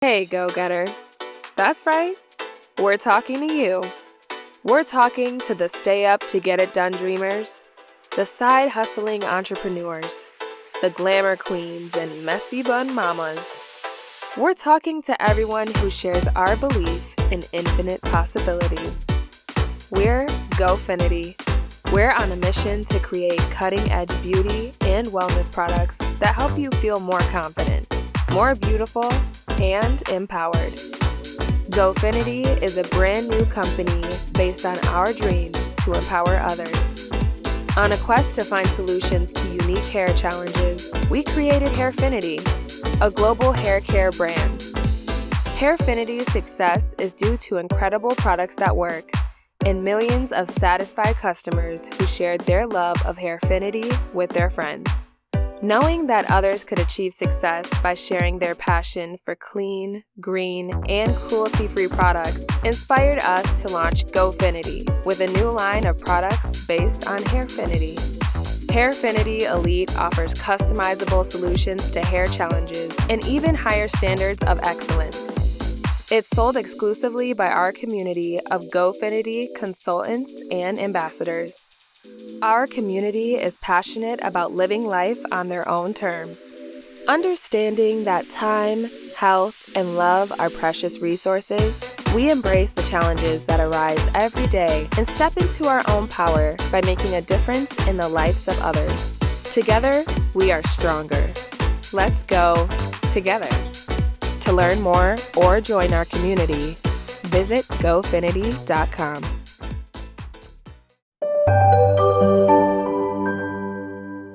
Hey, go-getter. That's right. We're talking to you. We're talking to the stay-up-to-get-it-done dreamers, the side-hustling entrepreneurs, the glamour queens and messy bun mamas. We're talking to everyone who shares our belief in infinite possibilities. We're GoFinity. We're on a mission to create cutting-edge beauty and wellness products that help you feel more confident, more beautiful, and empowered. GoFinity is a brand new company based on our dream to empower others. On a quest to find solutions to unique hair challenges, we created Hairfinity, a global hair care brand. Hairfinity's success is due to incredible products that work and millions of satisfied customers who shared their love of Hairfinity with their friends. Knowing that others could achieve success by sharing their passion for clean, green, and cruelty-free products inspired us to launch GoFinity with a new line of products based on Hairfinity. Hairfinity Elite offers customizable solutions to hair challenges and even higher standards of excellence. It's sold exclusively by our community of GoFinity consultants and ambassadors. Our community is passionate about living life on their own terms. Understanding that time, health, and love are precious resources, we embrace the challenges that arise every day and step into our own power by making a difference in the lives of others. Together, we are stronger. Let's go together. To learn more or join our community, visit GoFinity.com.